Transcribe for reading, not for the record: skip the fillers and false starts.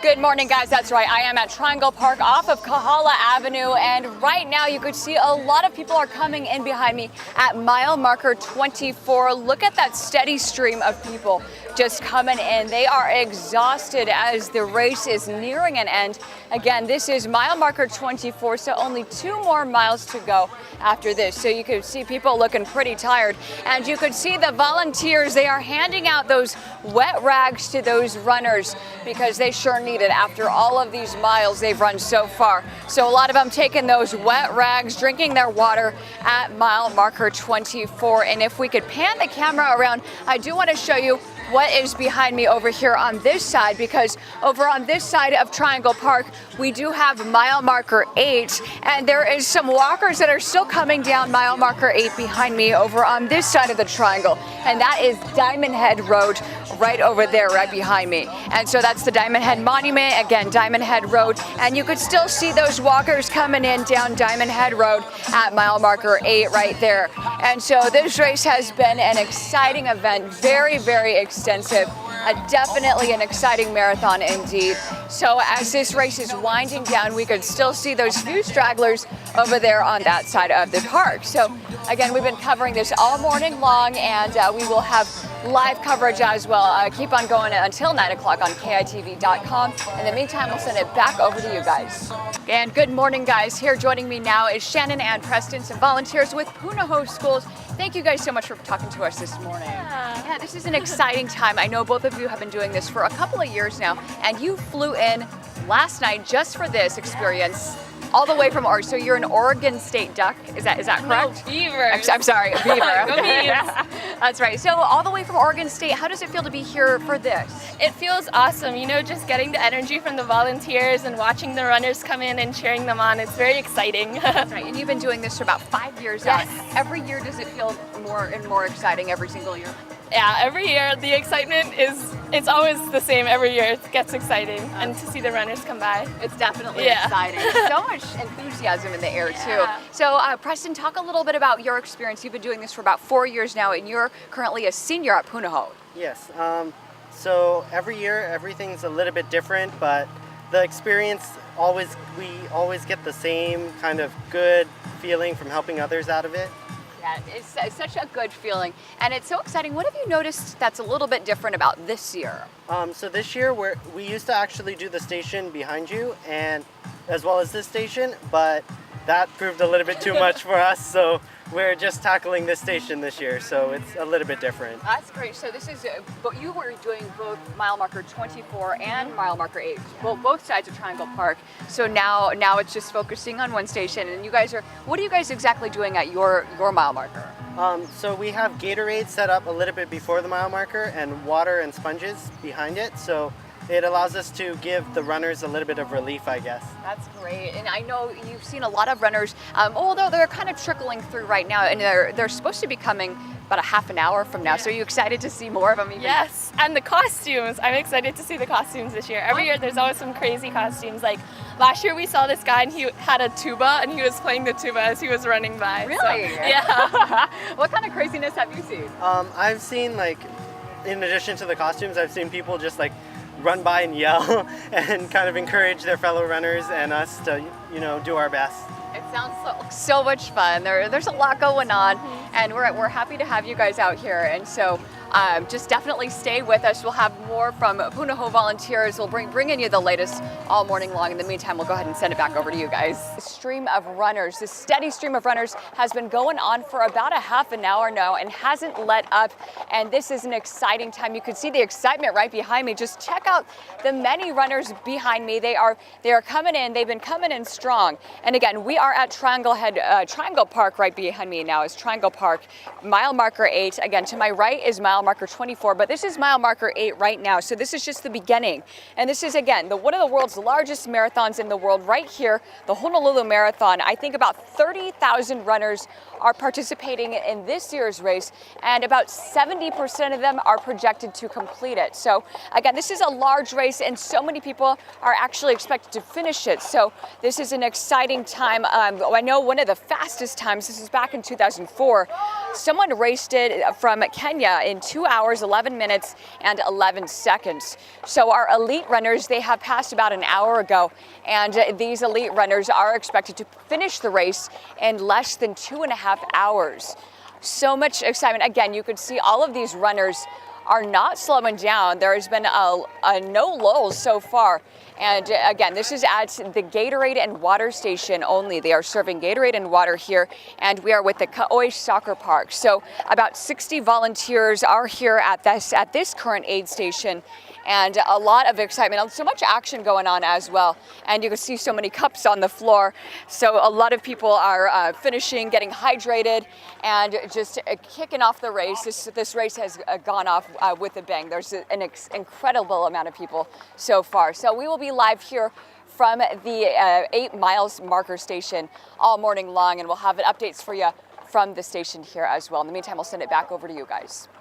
Good morning, guys. That's right. I am at Triangle Park off of Kahala Avenue, and right now you could see a lot of people are coming in behind me at mile marker 24. Look at that steady stream of people just coming in. They are exhausted as the race is nearing an end. Again, this is mile marker 24, so only 2 more miles to go after this. So you could see people looking pretty tired, and you could see the volunteers. They are handing out those wet rags to those runners because they sure need it after all of these miles they've run so far. So a lot of them taking those wet rags, drinking their water at mile marker 24. And if we could pan the camera around, I do want to show you what is behind me over here on this side, because over on this side of Triangle Park, we do have mile marker 8, and there is some walkers that are still coming down mile marker 8 behind me over on this side of the triangle, and that is Diamond Head Road right over there, right behind me. And so that's the Diamond Head Monument, again, Diamond Head Road, and you could still see those walkers coming in down Diamond Head Road at mile marker 8 right there. And so this race has been an exciting event, very, very extensive, definitely an exciting marathon indeed. So as this race is winding down, we could still see those few stragglers over there on that side of the park. So again, we've been covering this all morning long, and we will have live coverage as well. Keep on going until 9 o'clock on KITV.com. In the meantime, we'll send it back over to you guys. And good morning, guys. Here joining me now is Shannon and Preston, some volunteers with Punahou Schools. Thank you guys so much for talking to us this morning. Yeah, this is an exciting time. I know both of you have been doing this for a couple of years now, and you flew in last night just for this experience, all the way from Oregon. So you're an Oregon State Duck, is that correct? No, Beavers. I'm sorry, a Beaver. Go Beavs. That's right. So all the way from Oregon State, how does it feel to be here for this? It feels awesome, you know, just getting the energy from the volunteers and watching the runners come in and cheering them on. It's very exciting. That's right, and you've been doing this for about 5 years now. Yes. Every year, does it feel more and more exciting every single year? Yeah, every year the excitement it's always the same every year. It gets exciting, and to see the runners come by. It's definitely exciting. So much enthusiasm in the air too. So Preston, talk a little bit about your experience. You've been doing this for about 4 years now, and you're currently a senior at Punahou. Yes, so every year everything's a little bit different, but the experience we always get the same kind of good feeling from helping others out of it. Yeah, it's such a good feeling, and it's so exciting. What have you noticed that's a little bit different about this year? So this year we used to actually do the station behind you, and as well as this station, but that proved a little bit too much for us, so we're just tackling this station this year, so it's a little bit different. That's great. So this is, but you were doing both mile marker 24 and mile marker 8, both sides of Triangle Park. So now it's just focusing on one station, and you guys are, what are you guys exactly doing at your mile marker? So we have Gatorade set up a little bit before the mile marker and water and sponges behind it, so it allows us to give the runners a little bit of relief, I guess. That's great. And I know you've seen a lot of runners, although they're kind of trickling through right now, and they're supposed to be coming about a half an hour from now. So are you excited to see more of them? Yes, and the costumes. I'm excited to see the costumes this year. Every year there's always some crazy costumes. Like last year we saw this guy and he had a tuba and he was playing the tuba as he was running by. Really? So, yeah. What kind of craziness have you seen? I've seen, like, in addition to the costumes, I've seen people just like run by and yell and kind of encourage their fellow runners and us to, you know, do our best. It sounds so much fun. There's a lot going on, and we're happy to have you guys out here. And so just definitely stay with us. We'll have more from Punahou volunteers. We'll bring you the latest all morning long. In the meantime, we'll go ahead and send it back over to you guys. The stream of runners, this steady stream of runners has been going on for about a half an hour now and hasn't let up. And this is an exciting time. You can see the excitement right behind me. Just check out the many runners behind me. They are coming in. They've been coming in strong. And again, we are at Triangle Park. Right behind me now is Triangle Park, mile marker 8. Again, to my right is mile marker 24, but this is mile marker 8 right now. So this is just the beginning. And this is, again, one of the world's largest marathons in the world right here, the Honolulu Marathon. I think about 30,000 runners are participating in this year's race, and about 70% of them are projected to complete it. So again, this is a large race, and so many people are actually expected to finish it. So this is an exciting time. I know one of the fastest times, this is back in 2004, Someone raced it from Kenya in 2 hours, 11 minutes, and 11 seconds. So our elite runners, they have passed about an hour ago, and these elite runners are expected to finish the race in less than 2.5 hours. So much excitement. Again, you can see all of these runners are not slowing down. There has been a no lulls so far. And again, this is at the Gatorade and water station only. They are serving Gatorade and water here, and we are with the Ka'oi Soccer Park. So about 60 volunteers are here at this current aid station, and a lot of excitement, so much action going on as well. And you can see so many cups on the floor. So a lot of people are finishing, getting hydrated, and just kicking off the race. This race has gone off with a bang. There's an incredible amount of people so far. So we will be live here from the 8 miles marker station all morning long, and we'll have updates for you from the station here as well. In the meantime, I'll send it back over to you guys.